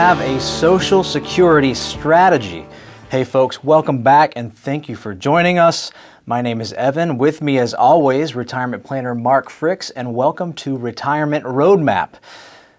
have a Social Security strategy. Hey folks, welcome back and thank you for joining us. My name is Evan. With me as always, retirement planner Mark Fricks, and welcome to Retirement Roadmap.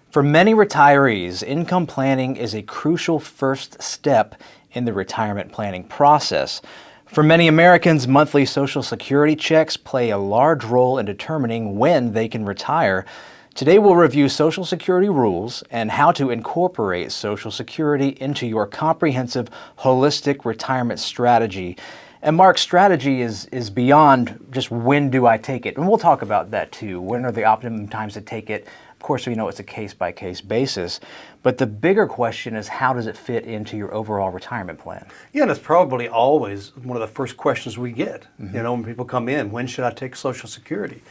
For many retirees, income planning is a crucial first step in the retirement planning process. For many Americans, monthly Social Security checks play a large role in determining when they can retire. Today we'll review Social Security rules and how to incorporate Social Security into your comprehensive, holistic retirement strategy. And Mark's strategy is beyond just when do I take it, and we'll talk about that too. When are the optimum times to take it? Of course, we know it's a case-by-case basis, but the bigger question is how does it fit into your overall retirement plan? Yeah, and it's probably always one of the first questions we get, when people come in, when should I take Social Security?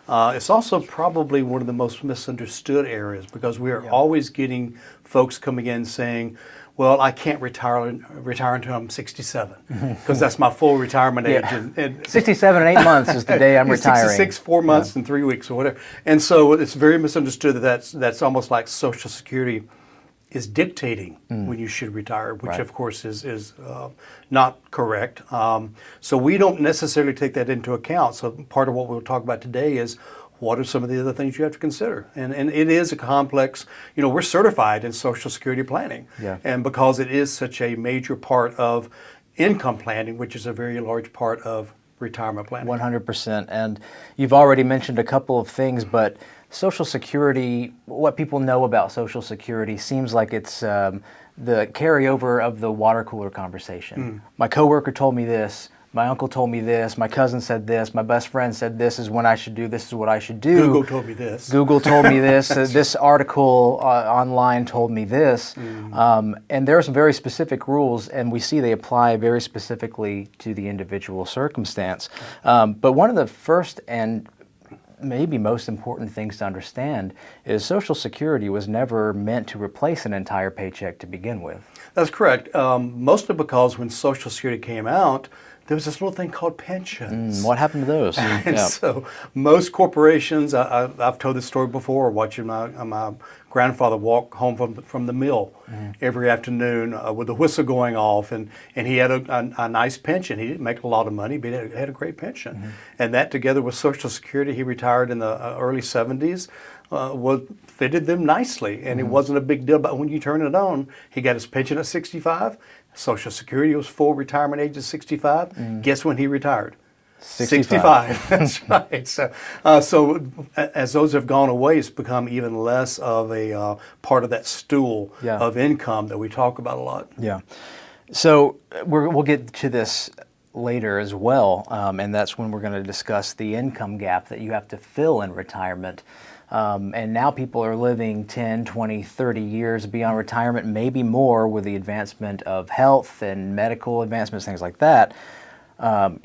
It's also probably one of the most misunderstood areas because we are always getting folks coming in saying, well, I can't retire until I'm 67 because that's my full retirement age. And 67 and 8 months is the day I'm retiring. 66, 4 months and 3 weeks or whatever. And so it's very misunderstood that that's almost like Social Security is dictating when you should retire, which of course is not correct. So we don't necessarily take that into account. So part of what we'll talk about today is what are some of the other things you have to consider? And it is a complex, we're certified in Social Security planning. And because it is such a major part of income planning, which is a very large part of retirement planning. 100%. And you've already mentioned a couple of things, but Social Security, what people know about Social Security seems like it's the carryover of the water cooler conversation. My coworker told me this, my uncle told me this, my cousin said this, my best friend said this is when I should do, this is what I should do. Google told me this. Google told me this. This article online told me this. And there are some very specific rules, and we see they apply very specifically to the individual circumstance. But one of the first and maybe most important things to understand is Social Security was never meant to replace an entire paycheck to begin with. That's correct. Mostly because when Social Security came out, there was this little thing called pensions. What happened to those? And so most corporations, I've told this story before, watching my grandfather walk home from the mill every afternoon with the whistle going off, and he had a nice pension. He didn't make a lot of money, but he had a great pension. And that together with Social Security, he retired in the early 70s, fitted them nicely, and it wasn't a big deal. But when you turn it on, he got his pension at 65. Social Security was full retirement age at 65. Guess when he retired? 65. That's right. So as those have gone away, it's become even less of a part of that stool of income that we talk about a lot. Yeah. So we'll get to this later as well, and that's when we're going to discuss the income gap that you have to fill in retirement. And now people are living 10, 20, 30 years beyond retirement, maybe more with the advancement of health and medical advancements, things like that.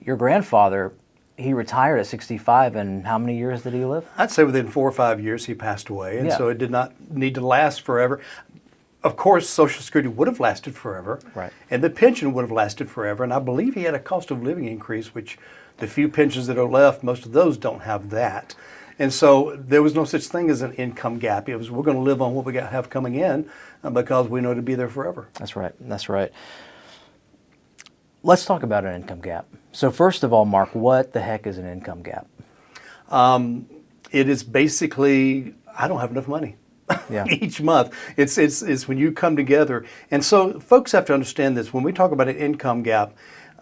Your grandfather, he retired at 65, and how many years did he live? I'd say within 4 or 5 years he passed away, and so it did not need to last forever. Of course, Social Security would have lasted forever, and the pension would have lasted forever, and I believe he had a cost of living increase, which the few pensions that are left, most of those don't have that. And so there was no such thing as an income gap. It was, we're going to live on what we have coming in because we know to be there forever. That's right. That's right. Let's talk about an income gap. So first of all, Mark, what the heck is an income gap? It is basically, I don't have enough money each month. It's when you come together. And so folks have to understand this. When we talk about an income gap,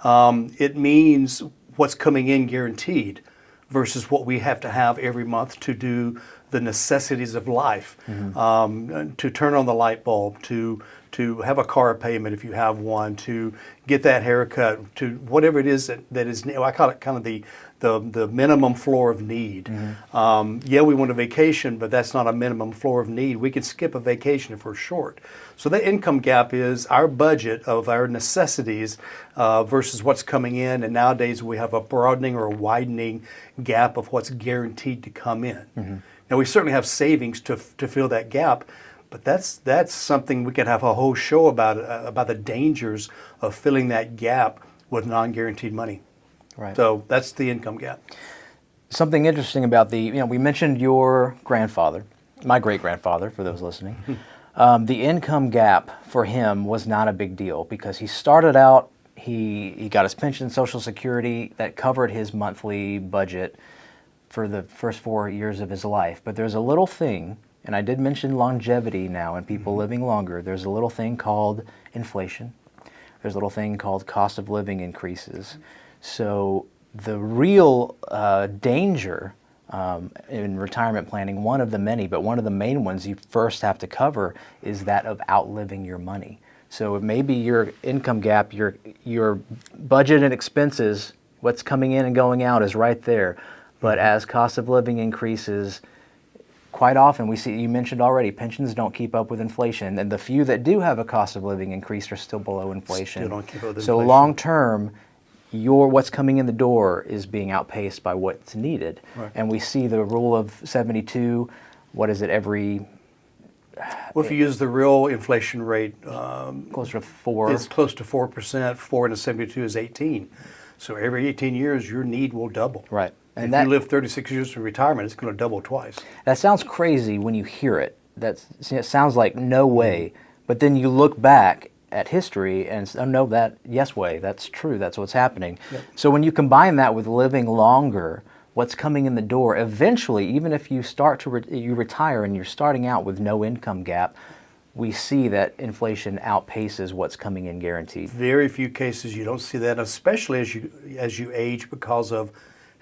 it means what's coming in guaranteed versus what we have to have every month to do the necessities of life, to turn on the light bulb, to have a car payment if you have one, to get that haircut, to whatever it is that is, I call it kind of the minimum floor of need. Yeah, we want a vacation, but that's not a minimum floor of need. We can skip a vacation if we're short. So the income gap is our budget of our necessities versus what's coming in, and nowadays we have a broadening or a widening gap of what's guaranteed to come in. Now we certainly have savings to fill that gap, but that's something we could have a whole show about the dangers of filling that gap with non-guaranteed money. Right. So that's the income gap. Something interesting about we mentioned your grandfather, my great-grandfather, for those listening. The income gap for him was not a big deal because he started out, he got his pension, Social Security that covered his monthly budget for the first 4 years of his life. But there's a little thing, and I did mention longevity now and people living longer. There's a little thing called inflation. There's a little thing called cost of living increases. So the real danger in retirement planning, one of the many, but one of the main ones you first have to cover is that of outliving your money. So maybe your income gap, your budget and expenses, what's coming in and going out is right there. But as cost of living increases, quite often we see, you mentioned already, pensions don't keep up with inflation, and the few that do have a cost of living increase are still below inflation. Still don't keep up with so inflation. long term, what's coming in the door is being outpaced by what's needed. Right. And we see the rule of 72, what is it, every... Well, if you use the real inflation rate, closer to 4. it's close to 4%. 4 into 72 is 18. So every 18 years, your need will double. Right. And if you live 36 years in retirement, it's going to double twice. That sounds crazy when you hear it. It sounds like no way. But then you look back at history and yes way, that's true, that's what's happening. Yep. So when you combine that with living longer, what's coming in the door, eventually, even if you start to you retire and you're starting out with no income gap, we see that inflation outpaces what's coming in guaranteed. Very few cases you don't see that, especially as you age because of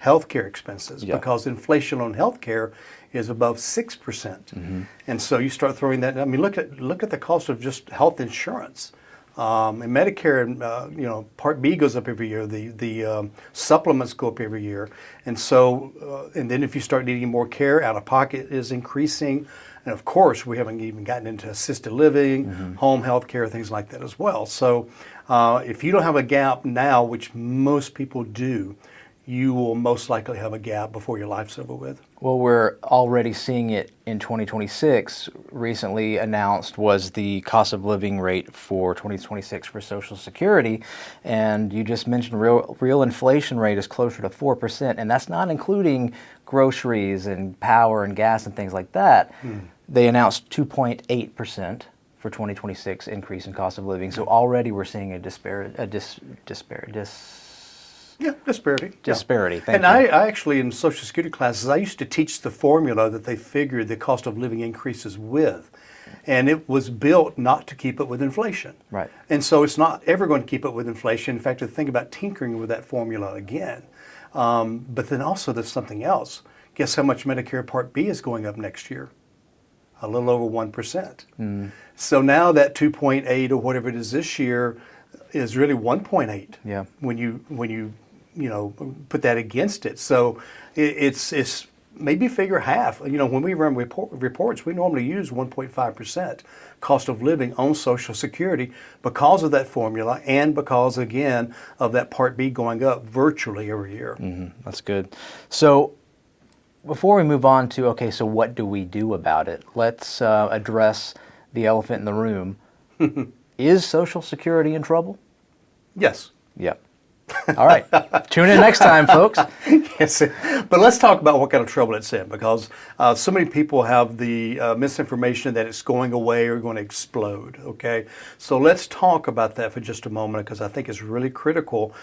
healthcare expenses, because inflation on healthcare is above 6%. And so you start throwing that, I mean, look at the cost of just health insurance. And Medicare, Part B goes up every year. The supplements go up every year, and so and then if you start needing more care, out of pocket is increasing, and of course we haven't even gotten into assisted living, home health care, things like that as well. So if you don't have a gap now, which most people do, you will most likely have a gap before your life's over with. Well, we're already seeing it in 2026. Recently announced was the cost of living rate for 2026 for Social Security, and you just mentioned real inflation rate is closer to 4%, and that's not including groceries and power and gas and things like that. They announced 2.8% for 2026 increase in cost of living. So already we're seeing a disparity. Disparity. Thank and you. I actually, in Social Security classes, I used to teach the formula that they figured the cost of living increases with. And it was built not to keep up with inflation. Right. And so it's not ever going to keep up with inflation. In fact, to think about tinkering with that formula again. But then also there's something else. Guess how much Medicare Part B is going up next year? A little over 1%. So now that 2.8 or whatever it is this year is really 1.8. Yeah. When you put that against it. So it's maybe figure half. When we run reports, we normally use 1.5% cost of living on Social Security because of that formula and because, again, of that Part B going up virtually every year. That's good. So before we move on to, okay, so what do we do about it? Let's address the elephant in the room. Is Social Security in trouble? Yes. Yep. All right. Tune in next time, folks. Yes. But let's talk about what kind of trouble it's in, because so many people have the misinformation that it's going away or going to explode. Okay. So let's talk about that for just a moment, because I think it's really critical.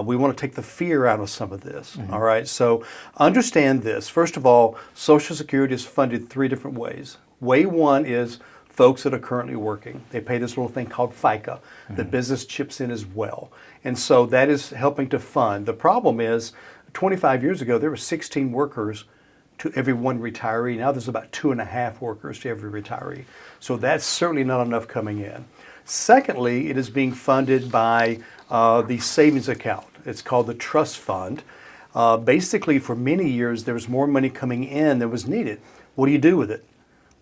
We want to take the fear out of some of this. All right. So understand this. First of all, Social Security is funded 3 different ways. Way one is folks that are currently working. They pay this little thing called FICA. The business chips in as well. And so that is helping to fund. The problem is 25 years ago, there were 16 workers to every one retiree. Now there's about 2.5 workers to every retiree. So that's certainly not enough coming in. Secondly, it is being funded by the savings account. It's called the trust fund. Basically, for many years, there was more money coming in than was needed. What do you do with it?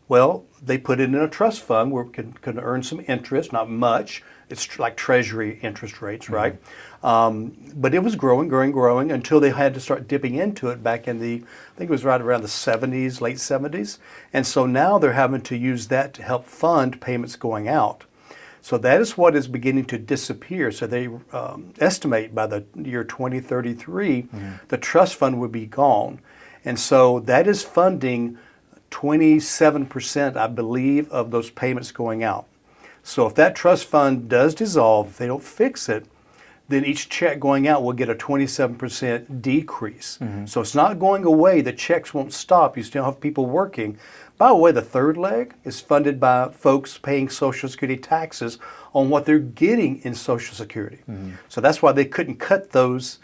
Well, they put it in a trust fund where it can earn some interest, not much. It's like Treasury interest rates, right? But it was growing until they had to start dipping into it back in I think it was right around the 70s, late 70s. And so now they're having to use that to help fund payments going out. So that is what is beginning to disappear. So they estimate by the year 2033, the trust fund would be gone. And so that is funding 27%, I believe, of those payments going out. So if that trust fund does dissolve, if they don't fix it, then each check going out will get a 27% decrease. So it's not going away. The checks won't stop. You still have people working. By the way, the third leg is funded by folks paying Social Security taxes on what they're getting in Social Security. So that's why they couldn't cut those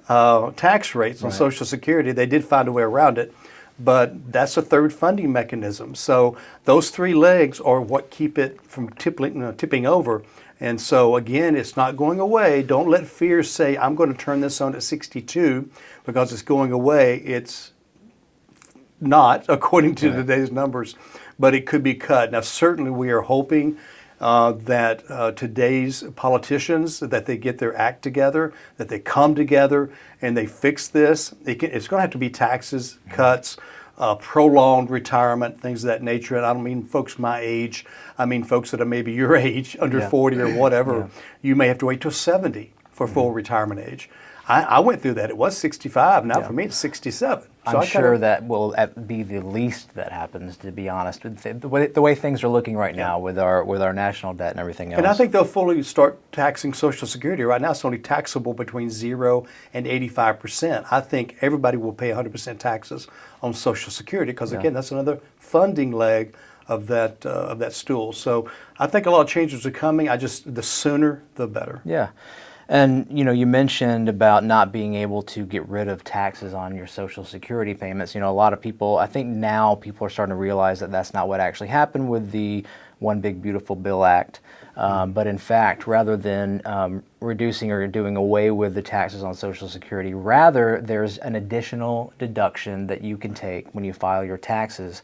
tax rates on Social Security. They did find a way around it, but that's a third funding mechanism. So those three legs are what keep it from tipping over. And so again, it's not going away. Don't let fear say, I'm going to turn this on at 62 because it's going away. It's not, according to today's numbers, but it could be cut. Now, certainly we are hoping that today's politicians, that they get their act together, that they come together and they fix this. It's going to have to be taxes, cuts, prolonged retirement, things of that nature. And I don't mean folks my age. I mean folks that are maybe your age, under 40 or whatever. You may have to wait till 70 for full retirement age. I went through that. It was 65. Now for me, it's 67. So I'm sure that will be the least that happens, to be honest. The way things are looking right now with our national debt and everything else. And I think they'll fully start taxing Social Security. Right now, it's only taxable between 0 and 85%. I think everybody will pay 100% taxes on Social Security because, again, that's another funding leg of that stool. So I think a lot of changes are coming. The sooner, the better. Yeah. And you mentioned about not being able to get rid of taxes on your Social Security payments. A lot of people, I think now people are starting to realize that that's not what actually happened with the One Big Beautiful Bill Act. But in fact, rather than reducing or doing away with the taxes on Social Security, rather there's an additional deduction that you can take when you file your taxes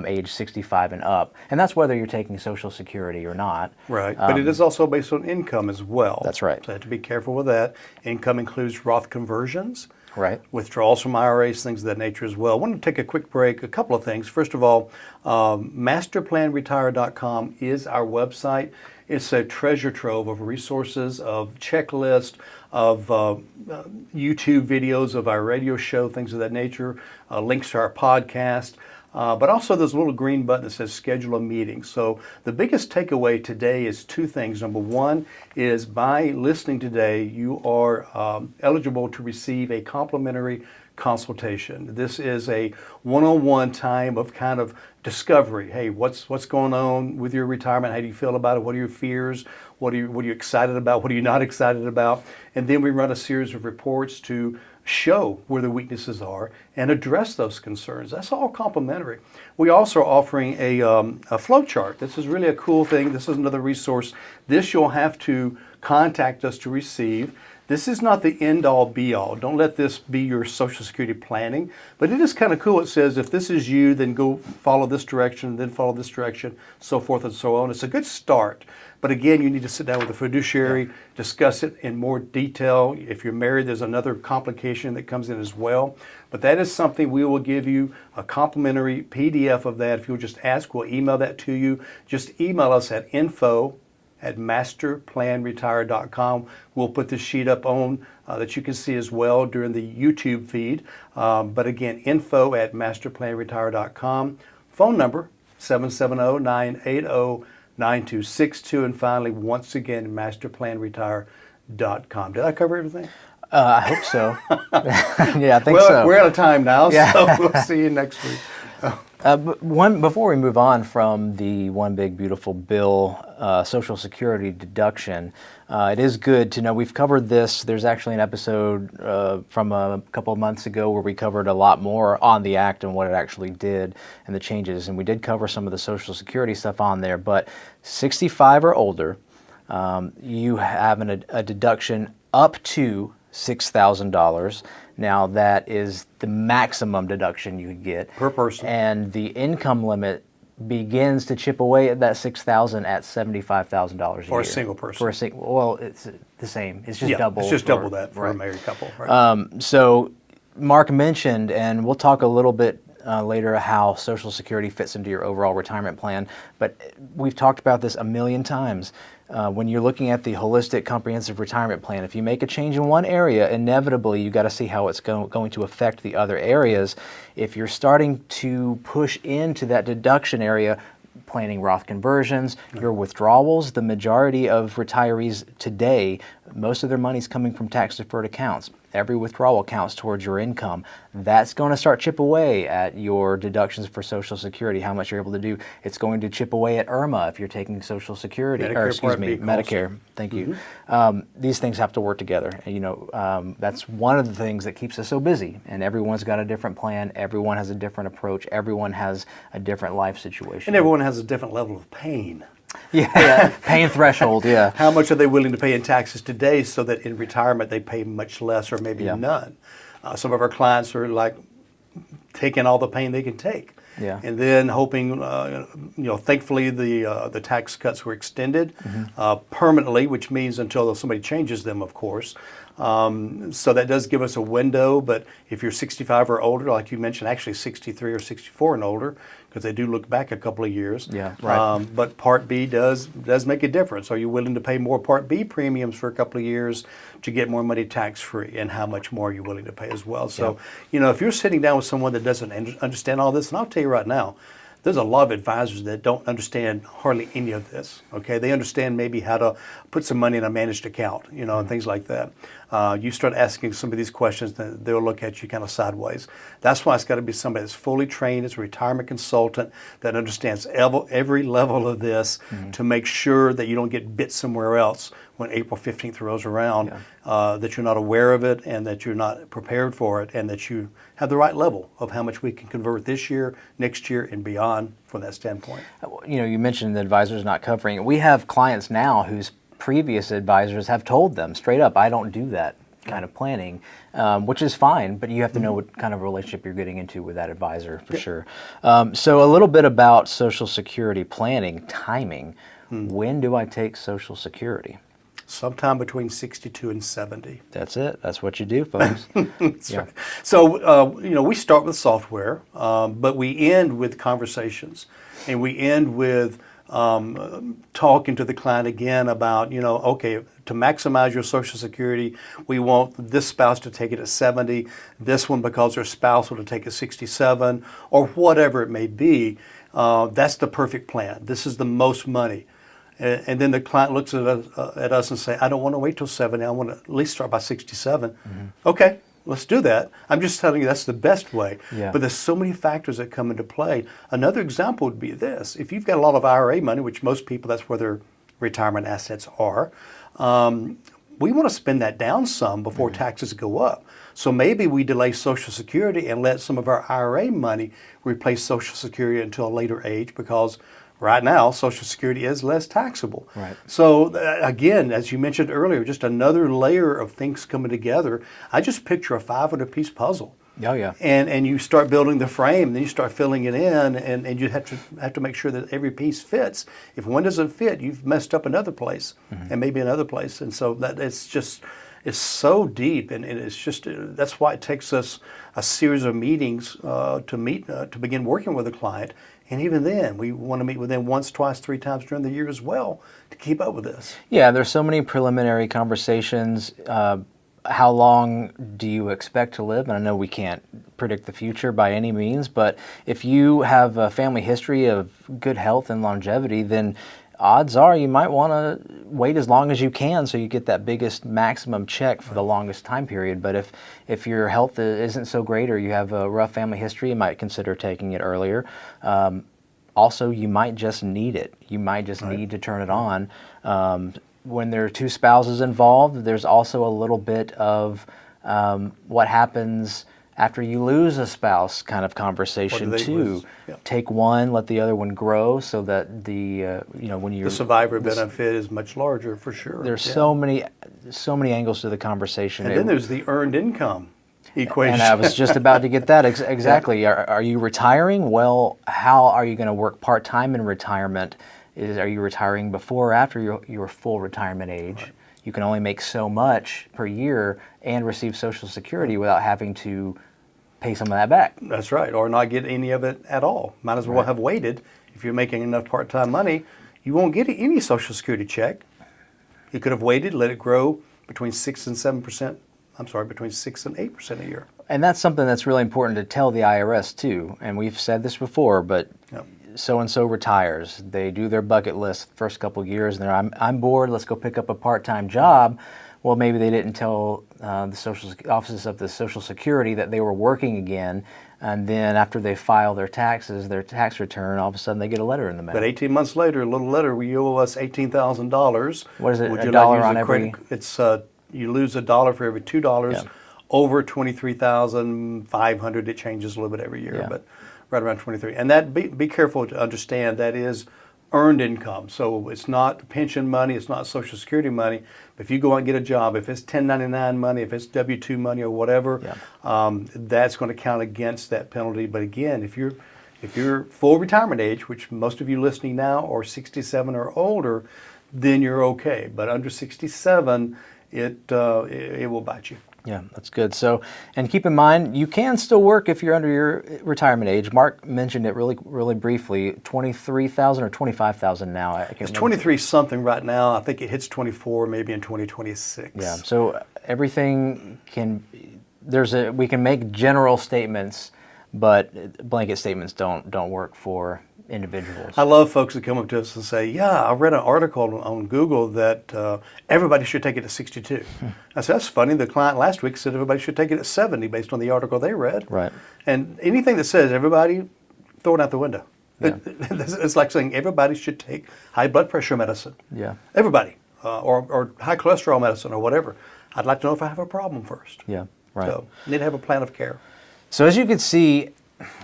age 65 and up. And that's whether you're taking Social Security or not. Right. But it is also based on income as well. That's right. So you have to be careful with that. Income includes Roth conversions. Right. Withdrawals from IRAs, things of that nature as well. I want to take a quick break. A couple of things. First of all, MasterPlanRetire.com is our website. It's a treasure trove of resources, of checklists, of YouTube videos of our radio show, things of that nature, links to our podcast. But also there's a little green button that says schedule a meeting. So the biggest takeaway today is two things. Number one is by listening today, you are eligible to receive a complimentary consultation. This is a one-on-one time of kind of discovery. Hey, what's going on with your retirement? How do you feel about it? What are your fears? What are you excited about? What are you not excited about? And then we run a series of reports to show where the weaknesses are and address those concerns. That's all complimentary. We also are offering a flow chart. This is really a cool thing. This is another resource. This you'll have to contact us to receive. This is not the end-all, be-all. Don't let this be your Social Security planning. But it is kind of cool. It says, if this is you, then go follow this direction, then follow this direction, so forth and so on. It's a good start. But again, you need to sit down with a fiduciary, discuss it in more detail. If you're married, there's another complication that comes in as well. But that is something we will give you, a complimentary PDF of that. If you'll just ask, we'll email that to you. Just email us at info@masterplanretire.com. We'll put this sheet up on that you can see as well during the YouTube feed. But again, info@masterplanretire.com. Phone number, 770-980-9262. And finally, once again, masterplanretire.com. Did I cover everything? I hope so. Yeah, I think so. We're out of time now, so we'll see you next week. Before we move on from the One Big Beautiful Bill Social Security deduction, it is good to know we've covered this. There's actually an episode from a couple of months ago where we covered a lot more on the act and what it actually did and the changes. And we did cover some of the Social Security stuff on there. But 65 or older, you have a deduction up to $6,000. Now that is the maximum deduction you could get per person, and the income limit begins to chip away at that $6,000 at $75,000 a year for a single person. For a well, it's the same. It's just double. It's just double that for a married couple. Right. So Mark mentioned, and we'll talk a little bit later how Social Security fits into your overall retirement plan. But we've talked about this a million times. When you're looking at the holistic comprehensive retirement plan, if you make a change in one area, inevitably you got to see how it's going to affect the other areas. If you're starting to push into that deduction area, planning Roth conversions, your withdrawals, the majority of retirees today, most of their money's coming from tax-deferred accounts. Every withdrawal counts towards your income. That's going to start chip away at your deductions for Social Security, how much you're able to do. It's going to chip away at IRMA if you're taking Social Security, Medicare. Thank you. These things have to work together. That's one of the things that keeps us so busy. And everyone's got a different plan. Everyone has a different approach. Everyone has a different life situation. And everyone has a different level of pain. Pain threshold, How much are they willing to pay in taxes today so that in retirement they pay much less or maybe none? Some of our clients are like taking all the pain they can take. And then hoping, thankfully the tax cuts were extended permanently, which means until somebody changes them, of course. So that does give us a window, but if you're 65 or older, like you mentioned, actually 63 or 64 and older, because they do look back a couple of years. But Part B does make a difference. Are you willing to pay more Part B premiums for a couple of years to get more money tax-free, and how much more are you willing to pay as well? So, if you're sitting down with someone that doesn't understand all this, and I'll tell you right now, there's a lot of advisors that don't understand hardly any of this, okay? They understand maybe how to put some money in a managed account, and things like that. You start asking some of these questions, they'll look at you kind of sideways. That's why it's got to be somebody that's fully trained as a retirement consultant that understands every level of this to make sure that you don't get bit somewhere else when April 15th rolls around, that you're not aware of it and that you're not prepared for it, and that you have the right level of how much we can convert this year, next year, and beyond from that standpoint. You mentioned the advisors not covering it. We have clients now whose previous advisors have told them straight up, I don't do that kind of planning, which is fine, but you have to know what kind of relationship you're getting into with that advisor for sure. So a little bit about Social Security planning, timing. When do I take Social Security? Sometime between 62 and 70. That's it. That's what you do, folks. That's right. So, we start with software, but we end with conversations, and we end with talking to the client again about, okay, to maximize your Social Security, we want this spouse to take it at 70, this one because their spouse will take it 67, or whatever it may be. That's the perfect plan. This is the most money. And then the client looks at us and say, I don't want to wait till 70. I want to at least start by 67. Okay, let's do that. I'm just telling you that's the best way. But there's so many factors that come into play. Another example would be this. If you've got a lot of IRA money, which most people, that's where their retirement assets are, we want to spend that down some before taxes go up. So maybe we delay Social Security and let some of our IRA money replace Social Security until a later age, because right now, Social Security is less taxable. So again, as you mentioned earlier, just another layer of things coming together. I just picture a 500-piece puzzle. And you start building the frame, then you start filling it in, and you have to make sure that every piece fits. If one doesn't fit, you've messed up another place, and maybe another place. And so that it's so deep, and it's just that's why it takes us a series of meetings to begin working with a client. And even then, we want to meet with them once, twice, 3 times during the year as well to keep up with this. There's so many preliminary conversations. How long do you expect to live? And I know we can't predict the future by any means, but if you have a family history of good health and longevity, then odds are you might want to wait as long as you can so you get that biggest maximum check for the longest time period. But if your health isn't so great or you have a rough family history, you might consider taking it earlier. Also, you might just need it. You might just need to turn it on. When there are 2 spouses involved, there's also a little bit of what happens after you lose a spouse kind of conversation too. Take one, let the other one grow, so that when you're the survivor benefit is much larger for sure. There's so many angles to the conversation. And then there's the earned income equation. And I was just about to get that exactly. Are you retiring? Well, how are you going to work part-time in retirement? Are you retiring before or after your full retirement age? You can only make so much per year and receive Social Security without having to pay some of that back. That's right, or not get any of it at all. Might as well have waited. If you're making enough part-time money, you won't get any Social Security check. You could have waited, let it grow between 6 and 7%. I'm sorry, between 6 and 8% a year. And that's something that's really important to tell the IRS too. And we've said this before, but Yep. so-and-so retires. They do their bucket list the first couple of years, and I'm bored, let's go pick up a part-time job. Well, maybe they didn't tell the offices of the Social Security that they were working again, and then after they file their taxes, their tax return, all of a sudden they get a letter in the mail. But 18 months later, a little letter, you owe us $18,000. What is it, Would a you dollar like to use on a every... credit? It's, you lose $1 for every $2. Yeah. Over 23,500, it changes a little bit every year, Yeah. but right around 23. And that, be careful to understand, that is earned income. So it's not pension money, it's not Social Security money. But if you go out and get a job, if it's 1099 money, if it's W-2 money or whatever, that's going to count against that penalty. But again, if you're full retirement age, which most of you listening now are 67 or older, then you're okay. But under 67, it will bite you. Yeah, that's good. So, and keep in mind, you can still work if you're under your retirement age. Mark mentioned it really briefly. 23,000 or 25,000 now. I can't It's remember. 23 something right now. I think it hits 24 maybe in 2026. Yeah. So everything can. We can make general statements, but blanket statements don't work for individuals. I love folks that come up to us and say, yeah, I read an article on Google that everybody should take it at 62. I said, that's funny. The client last week said everybody should take it at 70 based on the article they read. Right. And anything that says everybody, throw it out the window. Yeah. It's like saying everybody should take high blood pressure medicine. Yeah. Everybody. Or high cholesterol medicine or whatever. I'd like to know if I have a problem first. Yeah. Right. So you need to have a plan of care. So as you can see,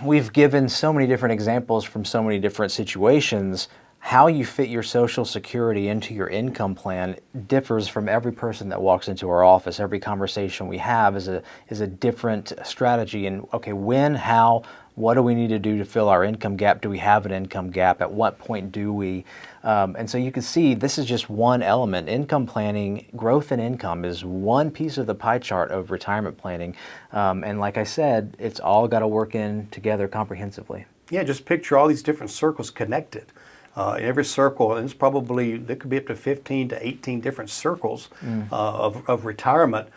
we've given so many different examples from so many different situations. How you fit your Social Security into your income plan differs from every person that walks into our office. Every conversation we have is a different strategy. And okay, when, how, what do we need to do to fill our income gap? Do we have an income gap? At what point do we? And so you can see this is just one element. Income planning, growth in income is one piece of the pie chart of retirement planning. And like I said, it's all got to work in together comprehensively. Yeah, just picture all these different circles connected. In every circle, and there could be up to 15 to 18 different circles of retirement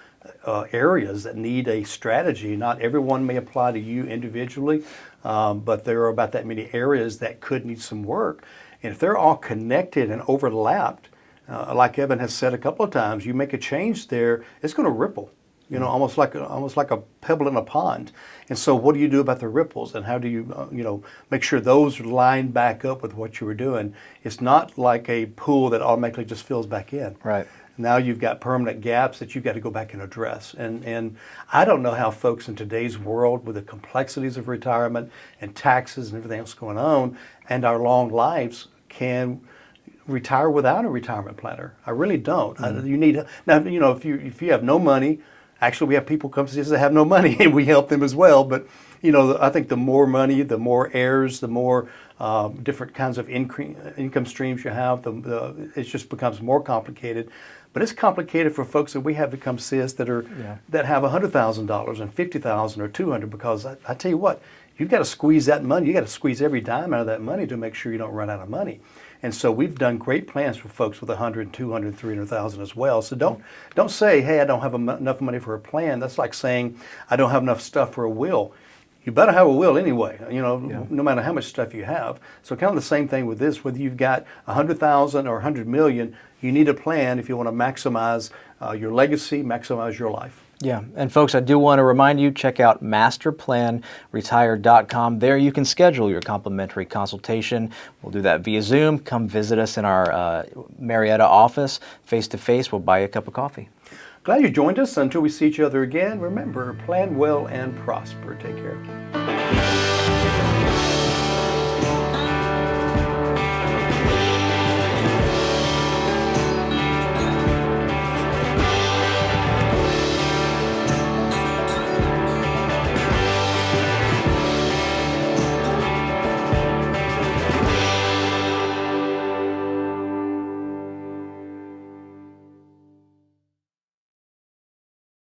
areas that need a strategy. Not everyone may apply to you individually, but there are about that many areas that could need some work. And if they're all connected and overlapped, like Evan has said a couple of times, you make a change there, it's going to ripple. Almost like a pebble in a pond. And so what do you do about the ripples, and how do you, make sure those line back up with what you were doing? It's not like a pool that automatically just fills back in. Right. Now you've got permanent gaps that you've got to go back and address. And I don't know how folks in today's world, with the complexities of retirement and taxes and everything else going on, and our long lives, can retire without a retirement planner. I really don't. You need now. If you have no money. Actually, we have people come to us that have no money, and we help them as well. But, I think the more money, the more heirs, the more different kinds of income streams you have, it just becomes more complicated. But it's complicated for folks that we have to come see us that have $100,000 and $50,000 or $200,000, because I tell you what, you've got to squeeze that money. You got to squeeze every dime out of that money to make sure you don't run out of money. And so we've done great plans for folks with $100,000, $200,000, $300,000 as well. So don't say, hey, I don't have enough money for a plan. That's like saying I don't have enough stuff for a will. You better have a will anyway, no matter how much stuff you have. So kind of the same thing with this, whether you've got $100,000 or $100 million, you need a plan if you want to maximize your legacy, maximize your life. Yeah, and folks, I do want to remind you, check out MasterPlanRetired.com. There you can schedule your complimentary consultation. We'll do that via Zoom. Come visit us in our Marietta office. Face-to-face, we'll buy you a cup of coffee. Glad you joined us. Until we see each other again, remember, plan well and prosper. Take care.